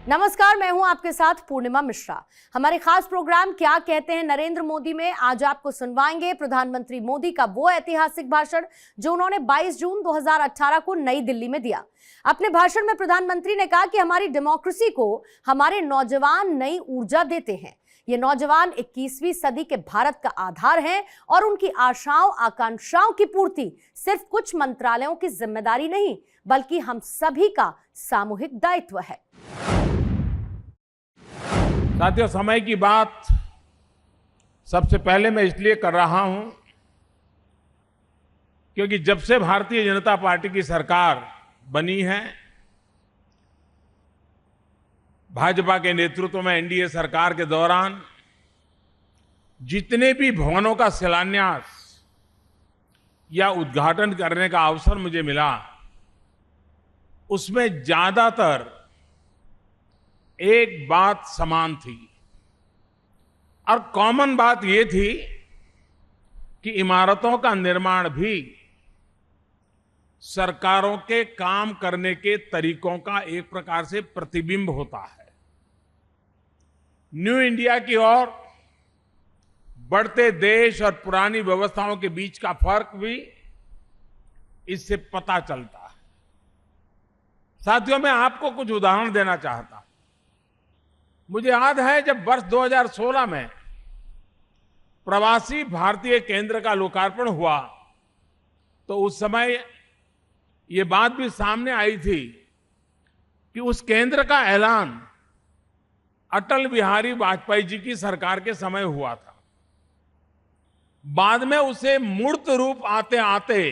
नमस्कार, मैं हूं आपके साथ पूर्णिमा मिश्रा। हमारे खास प्रोग्राम क्या कहते हैं नरेंद्र मोदी में आज आपको सुनवाएंगे प्रधानमंत्री मोदी का वो ऐतिहासिक भाषण जो उन्होंने 22 जून 2018 को नई दिल्ली में दिया। अपने भाषण में प्रधानमंत्री ने कहा कि हमारी डेमोक्रेसी को हमारे नौजवान नई ऊर्जा देते हैं। ये नौजवान 21वीं सदी के भारत का आधार हैं और उनकी आशाओं आकांक्षाओं की पूर्ति सिर्फ कुछ मंत्रालयों की जिम्मेदारी नहीं बल्कि हम सभी का सामूहिक दायित्व है। साथियों, समय की बात सबसे पहले मैं इसलिए कर रहा हूं क्योंकि जब से भारतीय जनता पार्टी की सरकार बनी है, भाजपा के नेतृत्व में एनडीए सरकार के दौरान जितने भी भवनों का शिलान्यास या उद्घाटन करने का अवसर मुझे मिला, उसमें ज्यादातर एक बात समान थी और कॉमन बात यह थी कि इमारतों का निर्माण भी सरकारों के काम करने के तरीकों का एक प्रकार से प्रतिबिंब होता है। न्यू इंडिया की ओर बढ़ते देश और पुरानी व्यवस्थाओं के बीच का फर्क भी इससे पता चलता है। साथियों, मैं आपको कुछ उदाहरण देना चाहता हूं। मुझे याद है जब वर्ष 2016 में प्रवासी भारतीय केंद्र का लोकार्पण हुआ तो उस समय ये बात भी सामने आई थी कि उस केंद्र का ऐलान अटल बिहारी वाजपेयी जी की सरकार के समय हुआ था। बाद में उसे मूर्त रूप आते आते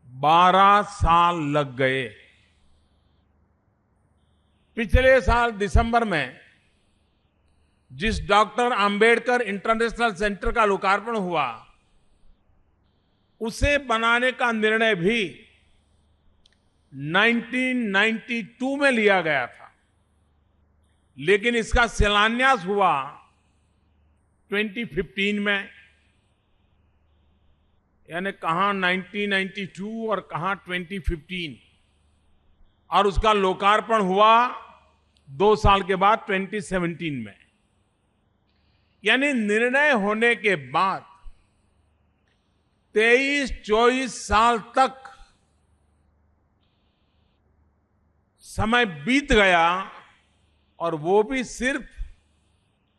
12 साल लग गए। पिछले साल दिसंबर में जिस डॉक्टर अंबेडकर इंटरनेशनल सेंटर का लोकार्पण हुआ, उसे बनाने का निर्णय भी 1992 में लिया गया था, लेकिन इसका शिलान्यास हुआ 2015 में। यानी कहां 1992 और कहां 2015, और उसका लोकार्पण हुआ 2 साल के बाद 2017 में। यानी निर्णय होने के बाद 23-24 साल तक समय बीत गया, और वो भी सिर्फ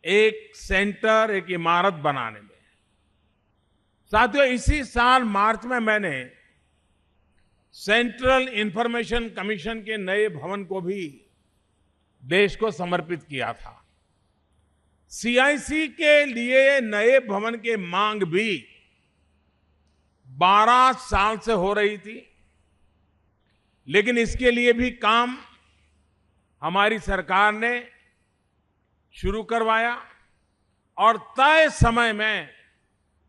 एक सेंटर, एक इमारत बनाने में। साथियों, इसी साल मार्च में मैंने सेंट्रल इंफॉर्मेशन कमीशन के नए भवन को भी देश को समर्पित किया था। सीआईसी के लिए नए भवन की मांग भी 12 साल से हो रही थी, लेकिन इसके लिए भी काम हमारी सरकार ने शुरू करवाया और तय समय में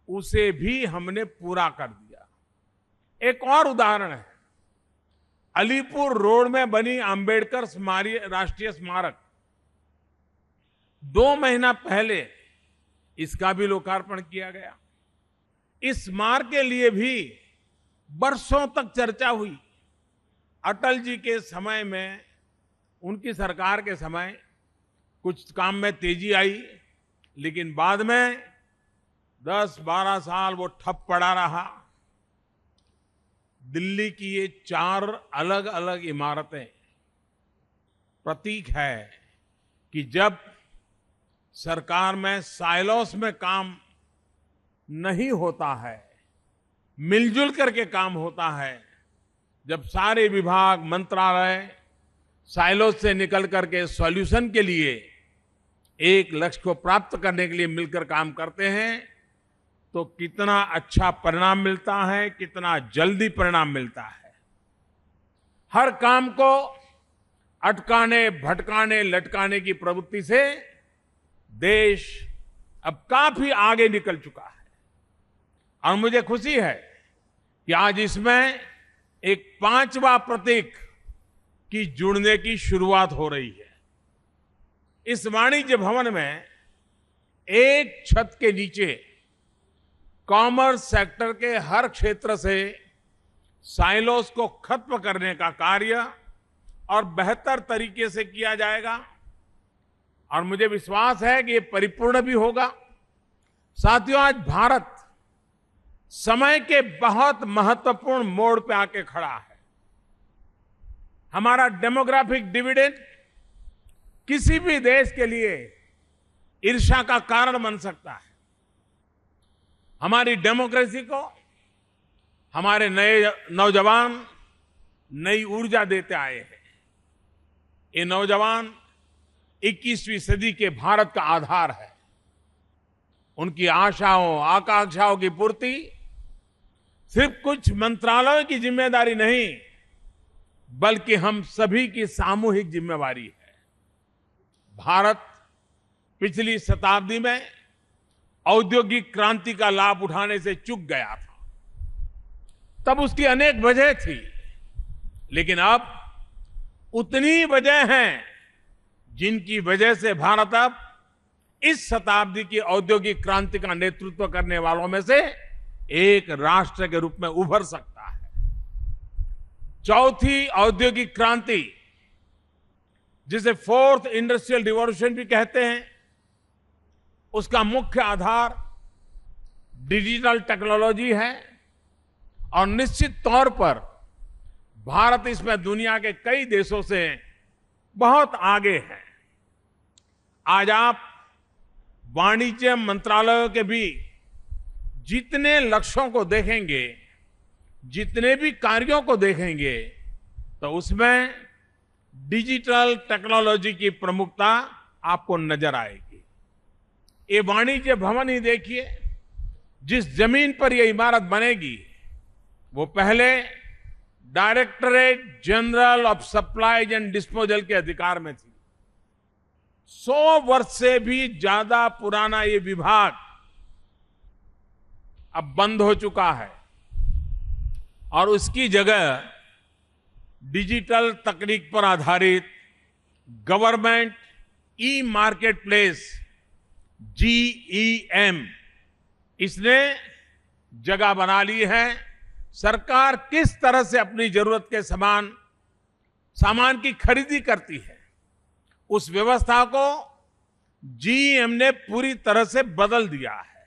उसे भी हमने पूरा कर दिया। एक और उदाहरण है, अलीपुर रोड में बनी अंबेडकर राष्ट्रीय स्मारक। 2 महीना पहले इसका भी लोकार्पण किया गया। इस स्मारक के लिए भी वर्षों तक चर्चा हुई। अटल जी के समय में, उनकी सरकार के समय कुछ काम में तेजी आई, लेकिन बाद में 10-12 साल वो ठप पड़ा रहा। दिल्ली की ये 4 अलग अलग इमारतें प्रतीक है कि जब सरकार में साइलोस में काम नहीं होता है, मिलजुल करके काम होता है, जब सारे विभाग मंत्रालय साइलोस से निकल करके सॉल्यूशन के लिए एक लक्ष्य को प्राप्त करने के लिए मिलकर काम करते हैं, तो कितना अच्छा परिणाम मिलता है, कितना जल्दी परिणाम मिलता है। हर काम को अटकाने, भटकाने, लटकाने की प्रवृत्ति से देश अब काफी आगे निकल चुका है। और मुझे खुशी है कि आज इसमें एक 5वां प्रतीक की जुड़ने की शुरुआत हो रही है। इस वाणिज्य भवन में एक छत के नीचे कॉमर्स सेक्टर के हर क्षेत्र से साइलोस को खत्म करने का कार्य और बेहतर तरीके से किया जाएगा और मुझे विश्वास है कि ये परिपूर्ण भी होगा। साथियों, आज भारत समय के बहुत महत्वपूर्ण मोड़ पे आके खड़ा है। हमारा डेमोग्राफिक डिविडेंड किसी भी देश के लिए ईर्ष्या का कारण बन सकता है। हमारी डेमोक्रेसी को हमारे नए नौजवान नई ऊर्जा देते आए हैं। ये नौजवान 21वीं सदी के भारत का आधार है। उनकी आशाओं आकांक्षाओं की पूर्ति सिर्फ कुछ मंत्रालयों की जिम्मेदारी नहीं, बल्कि हम सभी की सामूहिक जिम्मेवारी है। भारत पिछली शताब्दी में औद्योगिक क्रांति का लाभ उठाने से चूक गया था। तब उसकी अनेक वजह थी, लेकिन अब उतनी वजह हैं जिनकी वजह से भारत अब इस शताब्दी की औद्योगिक क्रांति का नेतृत्व करने वालों में से एक राष्ट्र के रूप में उभर सकता है। चौथी औद्योगिक क्रांति, जिसे फोर्थ इंडस्ट्रियल रिवॉल्यूशन भी कहते हैं, उसका मुख्य आधार डिजिटल टेक्नोलॉजी है और निश्चित तौर पर भारत इसमें दुनिया के कई देशों से बहुत आगे है। आज आप वाणिज्य मंत्रालयों के भी जितने लक्ष्यों को देखेंगे, जितने भी कार्यों को देखेंगे, तो उसमें डिजिटल टेक्नोलॉजी की प्रमुखता आपको नजर आएगी। ये वाणिज्य भवन ही देखिए, जिस जमीन पर यह इमारत बनेगी वो पहले directorate general of supplies and disposal के अधिकार में थी। 100 वर्ष से भी ज्यादा पुराना ये विभाग अब बंद हो चुका है और उसकी जगह डिजिटल तकनीक पर आधारित government e market place GEM इसने जगह बना ली है। सरकार किस तरह से अपनी जरूरत के सामान की खरीदी करती है, उस व्यवस्था को GEM ने पूरी तरह से बदल दिया है।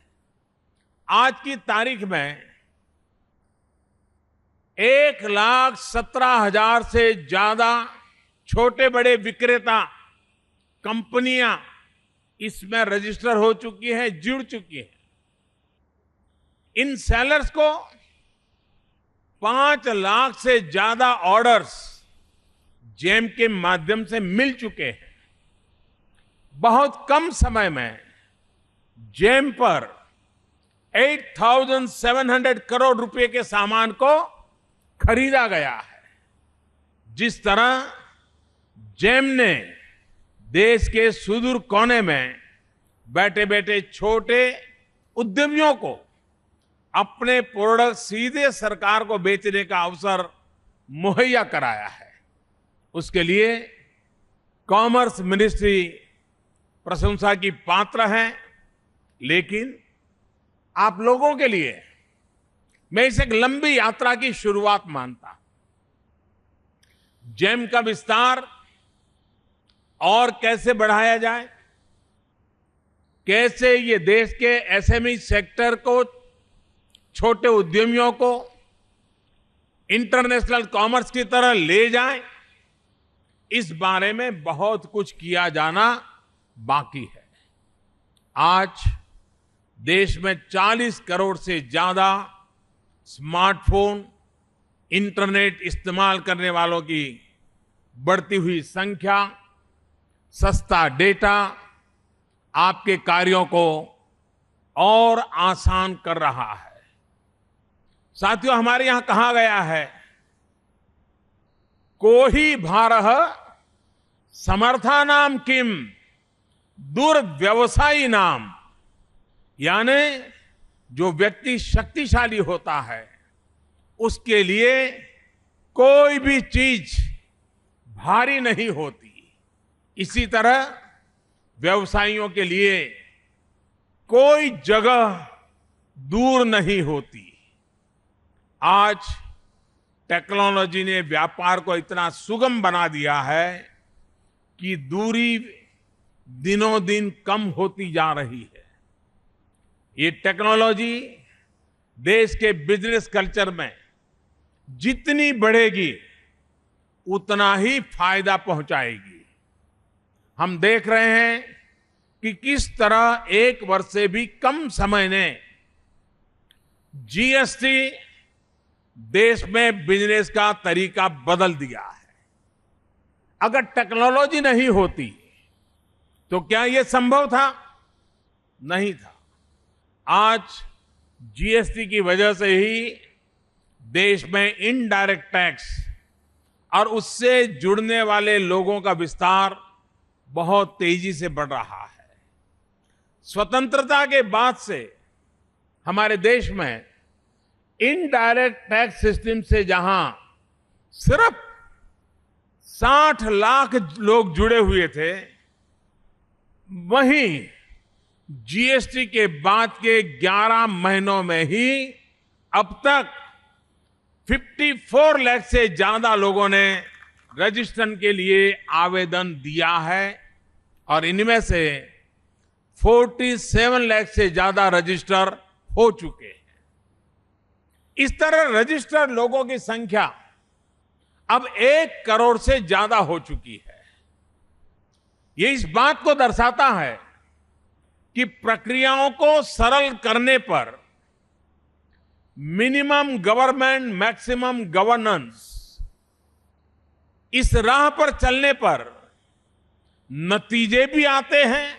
आज की तारीख में 1,17,000 से ज्यादा छोटे बड़े विक्रेता कंपनियां इसमें रजिस्टर हो चुकी हैं, जुड़ चुकी हैं। इन सेलर्स को 5 लाख से ज्यादा ऑर्डर्स जेम के माध्यम से मिल चुके हैं। बहुत कम समय में जेम पर 8,700 करोड़ रुपए के सामान को खरीदा गया है। जिस तरह जेम ने देश के सुदूर कोने में बैठे बैठे छोटे उद्यमियों को अपने प्रोडक्ट सीधे सरकार को बेचने का अवसर मुहैया कराया है, उसके लिए कॉमर्स मिनिस्ट्री प्रशंसा की पात्र है। लेकिन आप लोगों के लिए मैं इसे एक लंबी यात्रा की शुरुआत मानता हूं। जेम का विस्तार और कैसे बढ़ाया जाए, कैसे ये देश के SME सेक्टर को, छोटे उद्यमियों को इंटरनेशनल कॉमर्स की तरह ले जाए, इस बारे में बहुत कुछ किया जाना बाकी है। आज देश में 40 करोड़ से ज्यादा स्मार्टफोन, इंटरनेट इस्तेमाल करने वालों की बढ़ती हुई संख्या, सस्ता डेटा आपके कार्यों को और आसान कर रहा है। साथियों, हमारे यहां कहा गया है, कोहि भारः समर्थानाम किम दुर्व्यवसायी नाम, यानी जो व्यक्ति शक्तिशाली होता है उसके लिए कोई भी चीज भारी नहीं होती। इसी तरह व्यवसायियों के लिए कोई जगह दूर नहीं होती। आज टेक्नोलॉजी ने व्यापार को इतना सुगम बना दिया है कि दूरी दिनों दिन कम होती जा रही है। ये टेक्नोलॉजी देश के बिजनेस कल्चर में जितनी बढ़ेगी उतना ही फायदा पहुंचाएगी। हम देख रहे हैं कि किस तरह एक वर्ष से भी कम समय ने जीएसटी देश में बिजनेस का तरीका बदल दिया है। अगर टेक्नोलॉजी नहीं होती तो क्या यह संभव था? नहीं था। आज जीएसटी की वजह से ही देश में इनडायरेक्ट टैक्स और उससे जुड़ने वाले लोगों का विस्तार बहुत तेजी से बढ़ रहा है। स्वतंत्रता के बाद से हमारे देश में इनडायरेक्ट टैक्स सिस्टम से जहां सिर्फ 60 लाख लोग जुड़े हुए थे, वहीं जीएसटी के बाद के 11 महीनों में ही अब तक 54 लाख से ज्यादा लोगों ने रजिस्ट्रेशन के लिए आवेदन दिया है और इनमें से 47 लाख से ज्यादा रजिस्टर हो चुके हैं। इस तरह रजिस्टर्ड लोगों की संख्या अब 1 करोड़ से ज्यादा हो चुकी है। ये इस बात को दर्शाता है कि प्रक्रियाओं को सरल करने पर मिनिमम गवर्नमेंट मैक्सिमम गवर्नेंस, इस राह पर चलने पर नतीजे भी आते हैं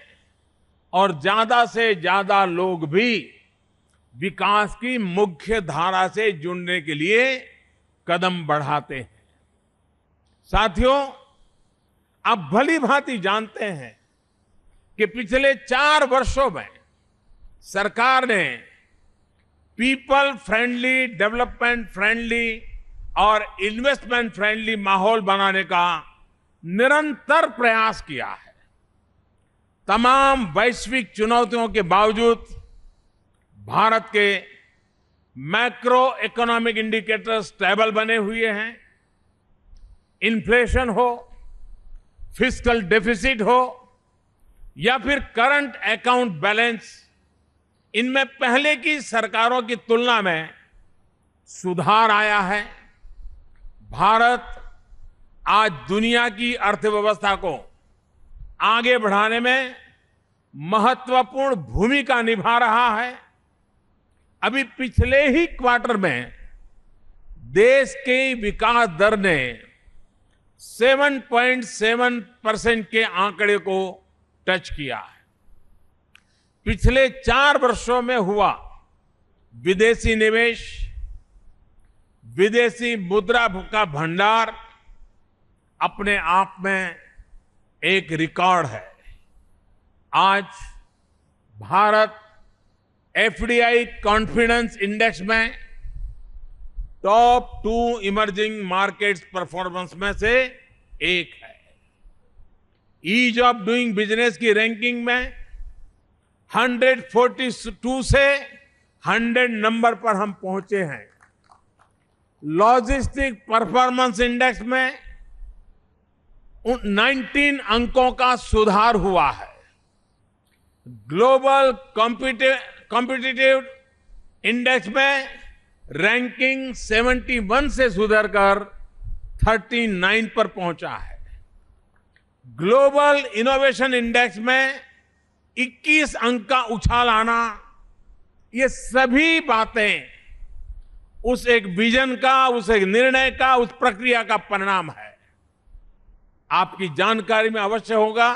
और ज्यादा से ज्यादा लोग भी विकास की मुख्य धारा से जुड़ने के लिए कदम बढ़ाते हैं। साथियों, आप भली भांति जानते हैं कि पिछले 4 वर्षों में सरकार ने पीपल फ्रेंडली, डेवलपमेंट फ्रेंडली और इन्वेस्टमेंट फ्रेंडली माहौल बनाने का निरंतर प्रयास किया है। तमाम वैश्विक चुनौतियों के बावजूद भारत के मैक्रो इकोनॉमिक इंडिकेटर्स स्टेबल बने हुए हैं। इन्फ्लेशन हो, फिस्कल डेफिसिट हो या फिर करंट अकाउंट बैलेंस, इनमें पहले की सरकारों की तुलना में सुधार आया है। भारत आज दुनिया की अर्थव्यवस्था को आगे बढ़ाने में महत्वपूर्ण भूमिका निभा रहा है। अभी पिछले ही क्वार्टर में देश के विकास दर ने 7.7% के आंकड़े को टच किया है। पिछले 4 वर्षों में हुआ विदेशी निवेश, विदेशी मुद्रा का भंडार अपने आप में एक रिकॉर्ड है। आज भारत एफडीआई कॉन्फिडेंस इंडेक्स में टॉप 2 इमर्जिंग मार्केट्स परफॉर्मेंस में से एक है। ईज ऑफ डूइंग बिजनेस की रैंकिंग में 142 से 100 नंबर पर हम पहुंचे हैं। लॉजिस्टिक परफॉर्मेंस इंडेक्स में 19 अंकों का सुधार हुआ है। ग्लोबल कॉम्पिटिटिव इंडेक्स में रैंकिंग 71 से सुधरकर 39 पर पहुंचा है। ग्लोबल इनोवेशन इंडेक्स में 21 अंक का उछाल आना, ये सभी बातें उस एक विजन का, उस एक निर्णय का, उस प्रक्रिया का परिणाम है। आपकी जानकारी में अवश्य होगा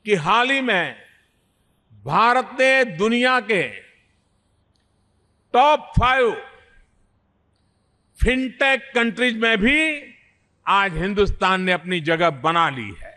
कि हाल ही में भारत ने दुनिया के टॉप 5 फिनटेक कंट्रीज में भी आज हिंदुस्तान ने अपनी जगह बना ली है।